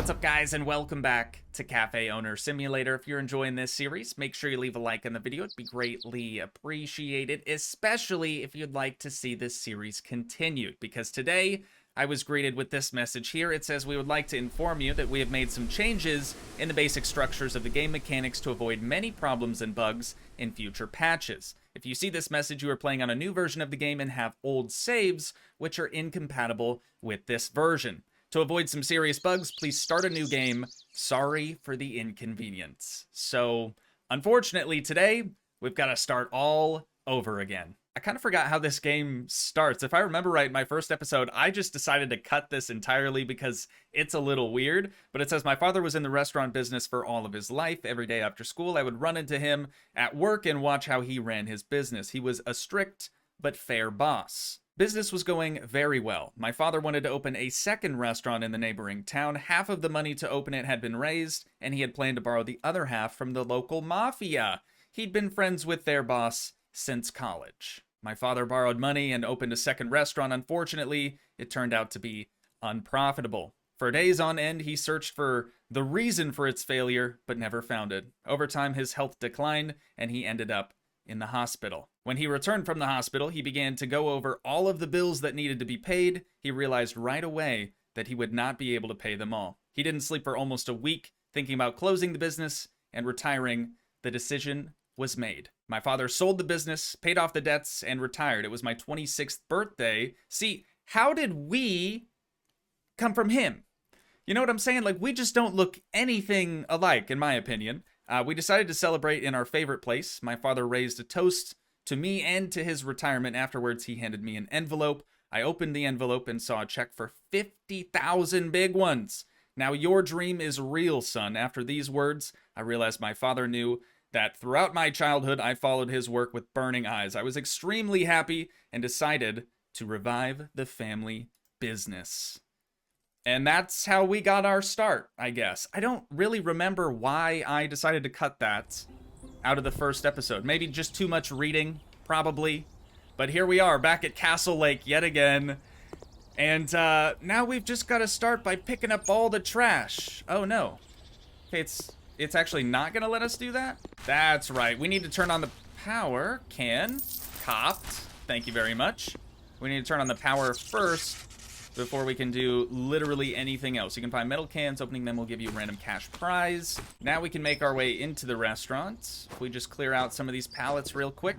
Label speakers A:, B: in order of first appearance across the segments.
A: What's up, guys, and welcome back to Cafe Owner Simulator. If you're enjoying this series, make sure you leave a like on the video. It'd be greatly appreciated, especially if you'd like to see this series continued, because today I was greeted with this message here. It says, we would like to inform you that we have made some changes in the basic structures of the game mechanics to avoid many problems and bugs in future patches. If you see this message, you are playing on a new version of the game and have old saves, which are incompatible with this version. To avoid some serious bugs, please start a new game. Sorry for the inconvenience. So, unfortunately, today, we've got to start all over again. I kind of forgot how this game starts. If I remember right, my first episode, I just decided to cut this entirely because it's a little weird. But it says, my father was in the restaurant business for all of his life. Every day after school, I would run into him at work and watch how he ran his business. He was a strict but fair boss. Business was going very well. My father wanted to open a second restaurant in the neighboring town. Half of the money to open it had been raised, and he had planned to borrow the other half from the local mafia. He'd been friends with their boss since college. My father borrowed money and opened a second restaurant. Unfortunately, it turned out to be unprofitable. For days on end, he searched for the reason for its failure, but never found it. Over time, his health declined, and he ended up in the hospital. When he returned from the hospital, he began to go over all of the bills that needed to be paid. He realized right away that he would not be able to pay them all. He didn't sleep for almost a week, thinking about closing the business and retiring. The decision was made. My father sold the business, paid off the debts, and retired. It was my 26th birthday. See, how did we come from him? You know what I'm saying? Like, we just don't look anything alike, in my opinion. We decided to celebrate in our favorite place. My father raised a toast to me and to his retirement. Afterwards, he handed me an envelope. I opened the envelope and saw a check for 50,000 big ones. Now your dream is real, son. After these words, I realized my father knew that throughout my childhood, I followed his work with burning eyes. I was extremely happy and decided to revive the family business. And that's how we got our start, I guess. I don't really remember why I decided to cut that out of the first episode. Maybe just too much reading, probably. But here we are, back at Castle Lake yet again. And now we've just got to start by picking up all the trash. Oh, no. Okay, it's actually not going to let us do that? That's right. We need to turn on the power can. Copped. Thank you very much. We need to turn on the power first before we can do literally anything else. You can find metal cans. Opening them will give you a random cash prize. Now we can make our way into the restaurant. If we just clear out some of these pallets real quick.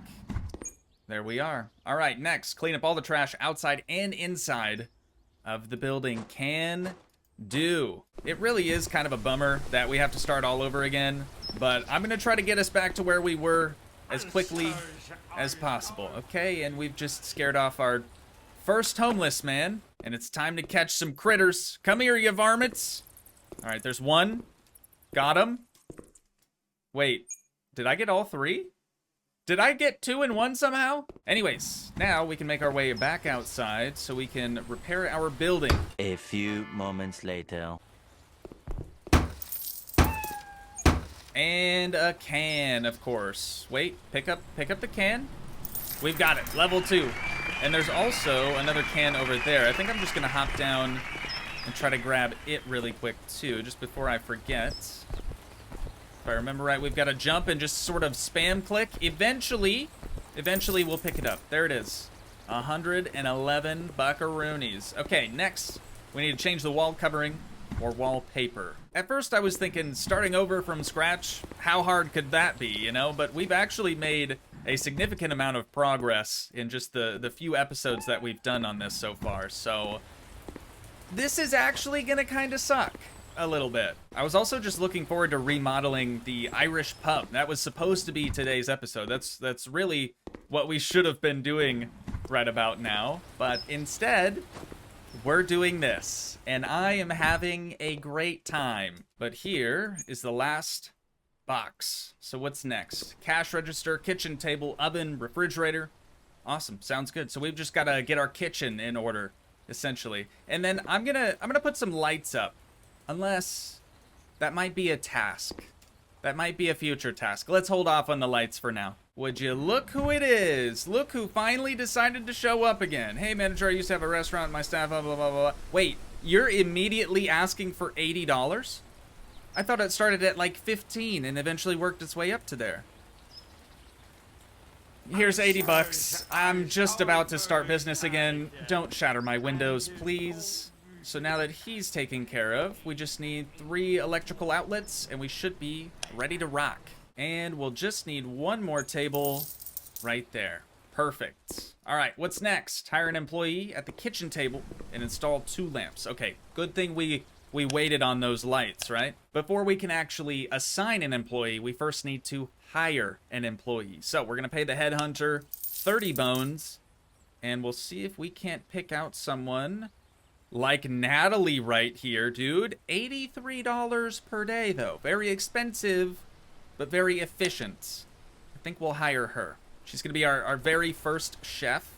A: There we are. All right, next, clean up all the trash outside and inside of the building. Can do. It really is kind of a bummer that we have to start all over again, but I'm going to try to get us back to where we were as quickly as possible. Okay, and we've just scared off our first homeless man, and it's time to catch some critters. Come here, you varmints. All right, there's one. Got him. Wait, did I get all three? Did I get 2 in 1 somehow? Anyways, now we can make our way back outside so we can repair our building.
B: A few moments later.
A: And a can, of course. Wait, pick up the can. We've got it, level 2. And there's also another can over there. I think I'm just gonna hop down and try to grab it really quick too, just before I forget. If I remember right, we've got to jump and just sort of spam click. Eventually we'll pick it up. There it is. 111 buckaroonies. Okay, next, we need to change the wall covering or wallpaper. At first I was thinking starting over from scratch, how hard could that be, you know? But we've actually made a significant amount of progress in just the few episodes that we've done on this so far. So this is actually gonna kind of suck a little bit. I was also just looking forward to remodeling the Irish pub. That was supposed to be today's episode. That's really what we should have been doing right about now. But instead, we're doing this, and I am having a great time. But here is the last box. So what's next? Cash register, kitchen table, oven, refrigerator. Awesome, sounds good. So we've just got to get our kitchen in order, essentially. And then I'm gonna put some lights up. Unless that might be a task. That might be a future task. Let's hold off on the lights for now. Would you look who it is? Look who finally decided to show up again. Hey, manager, I used to have a restaurant. My staff, blah, blah, blah, blah. Wait, You're immediately asking for $80? I thought it started at like 15 and eventually worked its way up to there. Here's 80 bucks. I'm just about to start business again. Don't shatter my windows, please. So now that he's taken care of, we just need 3 electrical outlets and we should be ready to rock. And we'll just need 1 more table right there. Perfect. All right, what's next? Hire an employee at the kitchen table and install 2 lamps. Okay, good thing we waited on those lights, right? Before we can actually assign an employee, we first need to hire an employee. So we're gonna pay the headhunter 30 bones, and we'll see if we can't pick out someone like Natalie right here, dude. $83 per day, though. Very expensive, but very efficient. I think we'll hire her. She's gonna be our very first chef.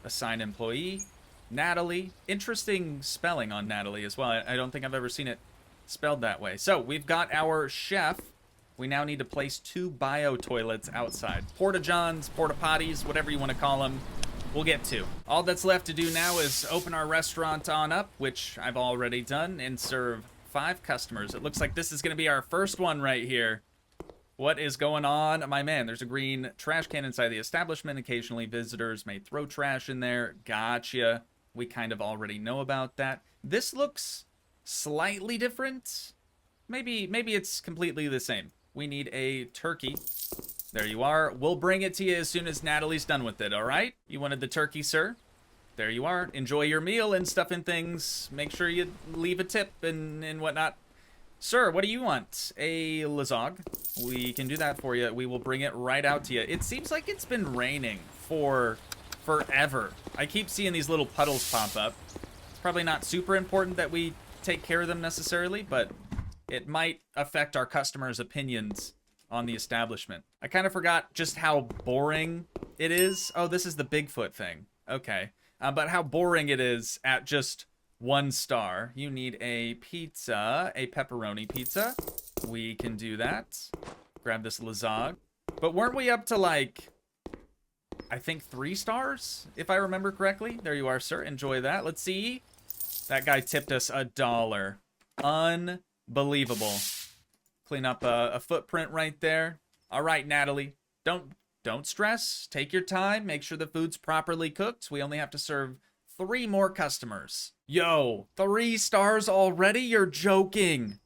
A: Assign employee. Natalie. Interesting spelling on Natalie as well. I don't think I've ever seen it spelled that way. So we've got our chef. We now need to place 2 bio toilets outside. Porta-johns, porta-potties, whatever you want to call them. We'll get to. All that's left to do now is open our restaurant on up, which I've already done, and serve 5 customers. It looks like this is going to be our first one right here. What is going on? My man, there's a green trash can inside the establishment. Occasionally visitors may throw trash in there. Gotcha. We kind of already know about that. This looks slightly different. Maybe it's completely the same. We need a turkey. There you are. We'll bring it to you as soon as Natalie's done with it, all right? You wanted the turkey, sir? There you are. Enjoy your meal and stuff and things. Make sure you leave a tip and whatnot. Sir, what do you want? A lasag? We can do that for you. We will bring it right out to you. It seems like it's been raining for forever. I keep seeing these little puddles pop up. It's probably not super important that we take care of them necessarily, but it might affect our customers' opinions on the establishment. I kind of forgot just how boring it is. Oh, this is the Bigfoot thing. Okay. But how boring it is at just 1 star. You need a pizza, a pepperoni pizza. We can do that. Grab this lasag. But weren't we up to like, I think 3 stars, if I remember correctly? There you are, sir. Enjoy that. Let's see. That guy tipped us $1. Unbelievable. Clean up a footprint right there. All right, Natalie. Don't stress. Take your time. Make sure the food's properly cooked. We only have to serve 3 more customers. Yo, 3 stars already? You're joking.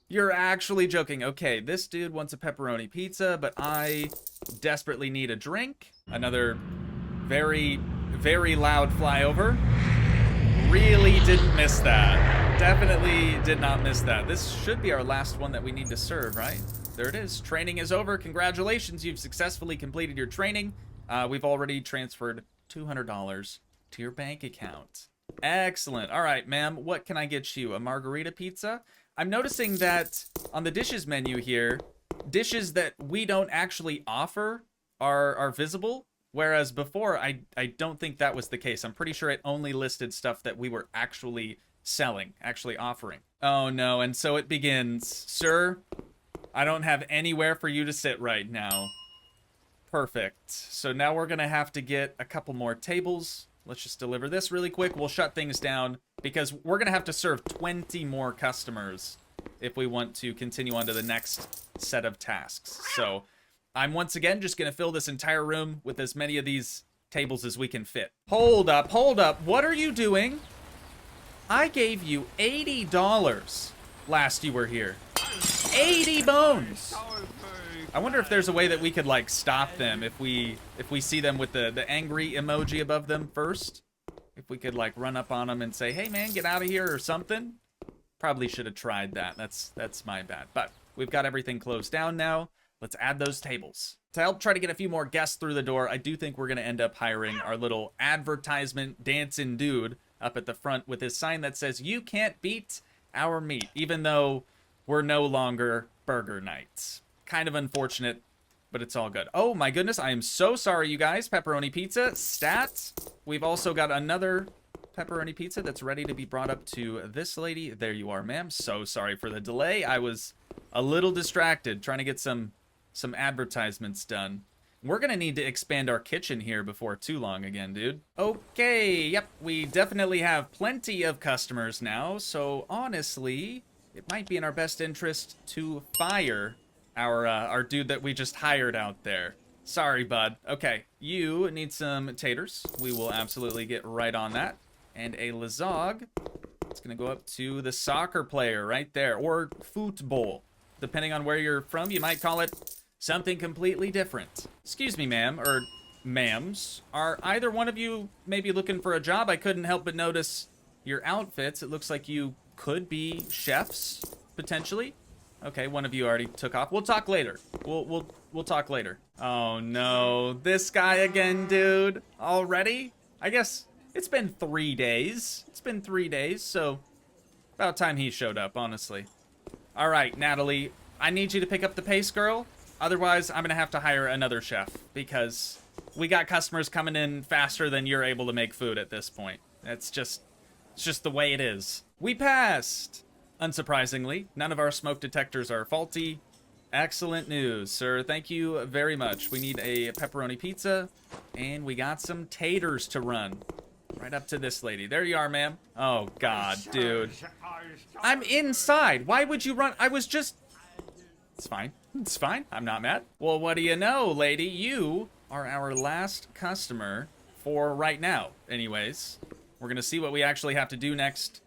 A: You're actually joking. Okay, this dude wants a pepperoni pizza, but I desperately need a drink. Another very, very loud flyover. Really didn't miss that. Definitely did not miss that. This should be our last one that we need to serve, right? There it is. Training is over. Congratulations. You've successfully completed your training. We've already transferred $200 to your bank account. Excellent. All right, ma'am. What can I get you? A margarita pizza? I'm noticing that on the dishes menu here, dishes that we don't actually offer are visible. Whereas before, I don't think that was the case. I'm pretty sure it only listed stuff that we were actually selling, actually offering. Oh no, and so it begins. Sir, I don't have anywhere for you to sit right now. Perfect. So now we're gonna have to get a couple more tables. Let's just deliver this really quick. We'll shut things down because we're gonna have to serve 20 more customers if we want to continue on to the next set of tasks. So I'm once again just gonna fill this entire room with as many of these tables as we can fit. Hold up, hold up. What are you doing? I gave you $80 last you were here. 80 bones. I wonder if there's a way that we could like stop them if we see them with the angry emoji above them first. If we could like run up on them and say, "Hey man, get out of here" or something. Probably should have tried that. That's my bad. But we've got everything closed down now. Let's add those tables. To help try to get a few more guests through the door, I do think we're going to end up hiring our little advertisement dancing dude up at the front with his sign that says, "You can't beat our meat," even though we're no longer burger nights. Kind of unfortunate, but it's all good. Oh my goodness, I am so sorry, you guys. Pepperoni pizza, stats. We've also got another pepperoni pizza that's ready to be brought up to this lady. There you are, ma'am. So sorry for the delay. I was a little distracted trying to get some advertisements done. We're gonna need to expand our kitchen here before too long again, dude. Okay, yep, we definitely have plenty of customers now, so honestly, it might be in our best interest to fire our dude that we just hired out there. Sorry, bud. Okay, you need some taters. We will absolutely get right on that. And a lasag. It's gonna go up to the soccer player right there, or football. Depending on where you're from, you might call it something completely different. Excuse me, ma'am, or ma'ams. Are either one of you maybe looking for a job? I couldn't help but notice your outfits. It looks like you could be chefs, potentially. Okay, one of you already took off. We'll talk later. We'll talk later. Oh no, this guy again, dude. Already? I guess it's been 3 days. It's been 3 days, so about time he showed up, honestly. All right, Natalie, I need you to pick up the pace, girl. Otherwise, I'm gonna have to hire another chef because we got customers coming in faster than you're able to make food at this point. It's just the way it is. We passed. Unsurprisingly, none of our smoke detectors are faulty. Excellent news, sir. Thank you very much. We need a pepperoni pizza, and we got some taters to run. Right up to this lady. There you are, ma'am. Oh, God, dude. I'm inside. Why would you run? I was just... It's fine. It's fine. I'm not mad. Well, what do you know, lady? You are our last customer for right now. Anyways, we're going to see what we actually have to do next.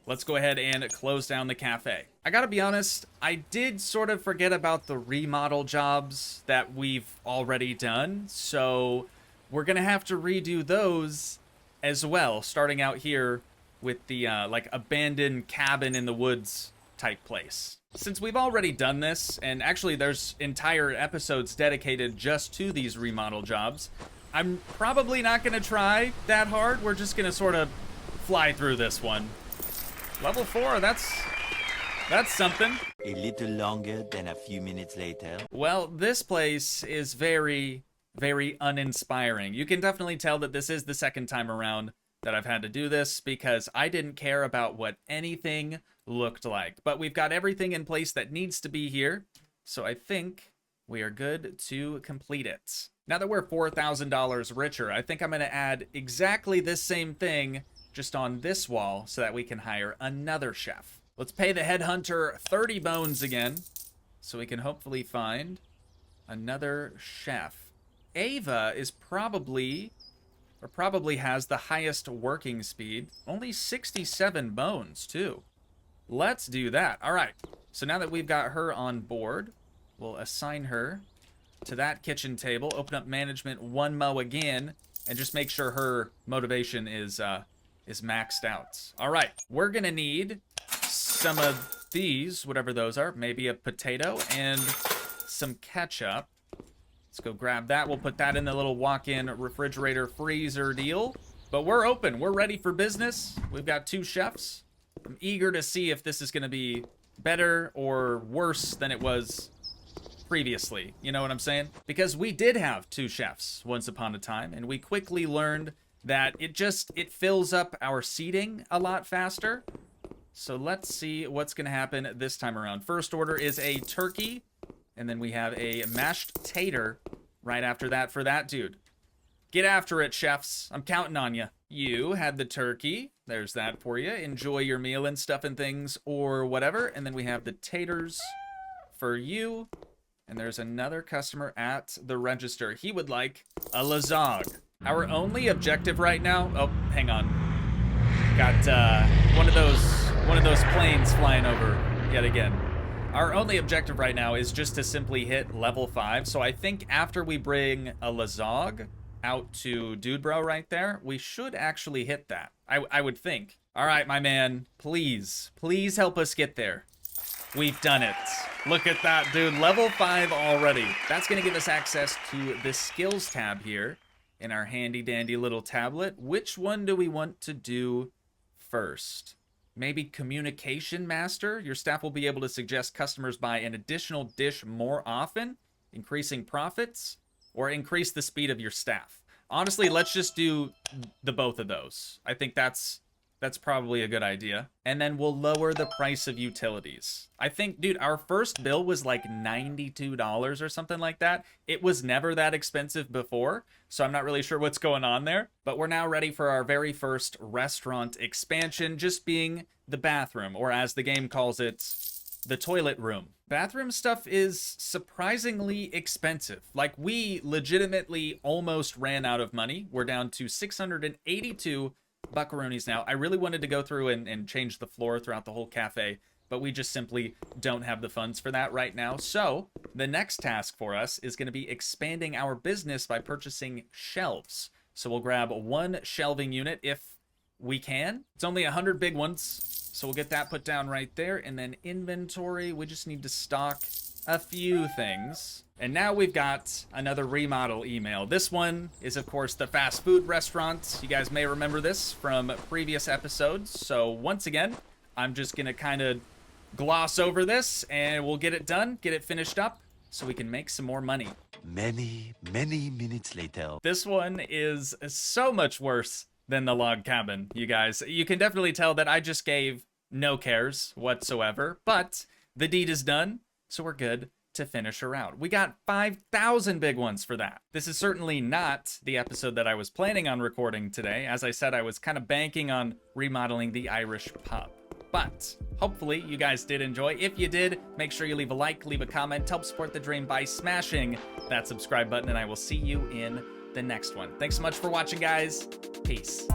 A: Let's go ahead and close down the cafe. I gotta be honest, I did sort of forget about the remodel jobs that we've already done, so we're gonna have to redo those as well, starting out here with the, like, abandoned cabin in the woods type place. Since we've already done this, and actually there's entire episodes dedicated just to these remodel jobs, I'm probably not gonna try that hard. We're just gonna sort of fly through this one. Level 4, that's something.
B: A little longer than a few minutes later.
A: Well, this place is very, very uninspiring. You can definitely tell that this is the second time around that I've had to do this because I didn't care about what anything looked like. But we've got everything in place that needs to be here, so I think we are good to complete it. Now that we're $4,000 richer, I think I'm going to add exactly this same thing just on this wall so that we can hire another chef. Let's pay the headhunter 30 bones again so we can hopefully find another chef. Ava is probably has the highest working speed. Only 67 bones, too. Let's do that. All right. So now that we've got her on board, we'll assign her to that kitchen table, open up management one mo again, and just make sure her motivation is maxed out. All right. We're going to need some of these, whatever those are, maybe a potato and some ketchup. Let's go grab that. We'll put that in the little walk-in refrigerator freezer deal. But we're open. We're ready for business. We've got 2 chefs. I'm eager to see if this is going to be better or worse than it was previously. You know what I'm saying? Because we did have 2 chefs once upon a time, and we quickly learned that it fills up our seating a lot faster. So let's see what's going to happen this time around. First order is a turkey, and then we have a mashed tater right after that for that dude. Get after it, chefs. I'm counting on you. You had the turkey. There's that for you. Enjoy your meal and stuff and things or whatever. And then we have the taters for you. And there's another customer at the register. He would like a lasag. Our only objective right now... Oh, hang on. Got one of those planes flying over yet again. Our only objective right now is just to simply hit level 5. So I think after we bring a lasag out to Dude Bro right there, we should actually hit that. I would think. All right, my man, please help us get there. We've done it. Look at that, dude. Level 5 already. That's going to give us access to the skills tab here in our handy dandy little tablet. Which one do we want to do first? Maybe communication master. Your staff will be able to suggest customers buy an additional dish more often, increasing profits, or increase the speed of your staff. Honestly, let's just do the both of those. I think that's That's probably a good idea. And then we'll lower the price of utilities. I think, dude, our first bill was like $92 or something like that. It was never that expensive before, so I'm not really sure what's going on there. But we're now ready for our very first restaurant expansion, just being the bathroom, or as the game calls it, the toilet room. Bathroom stuff is surprisingly expensive. Like, we legitimately almost ran out of money. We're down to 682 buckaroonies now. I really wanted to go through and change the floor throughout the whole cafe, but we just simply don't have the funds for that right now. So the next task for us is going to be expanding our business by purchasing shelves. So we'll grab one shelving unit if we can. It's only 100 big ones, so we'll get that put down right there. And then inventory, we just need to stock a few things. And now we've got another remodel email. This one is, of course, the fast food restaurant. You guys may remember this from previous episodes. So once again, I'm just gonna kind of gloss over this and we'll get it done, get it finished up so we can make some more money.
B: Many minutes later.
A: This one is so much worse than the log cabin, you guys. You can definitely tell that I just gave no cares whatsoever, but the deed is done, so we're good to finish her out. We got 5,000 big ones for that. This is certainly not the episode that I was planning on recording today. As I said, I was kind of banking on remodeling the Irish pub. But hopefully you guys did enjoy. If you did, make sure you leave a like, leave a comment, help support the dream by smashing that subscribe button, and I will see you in the next one. Thanks so much for watching, guys. Peace.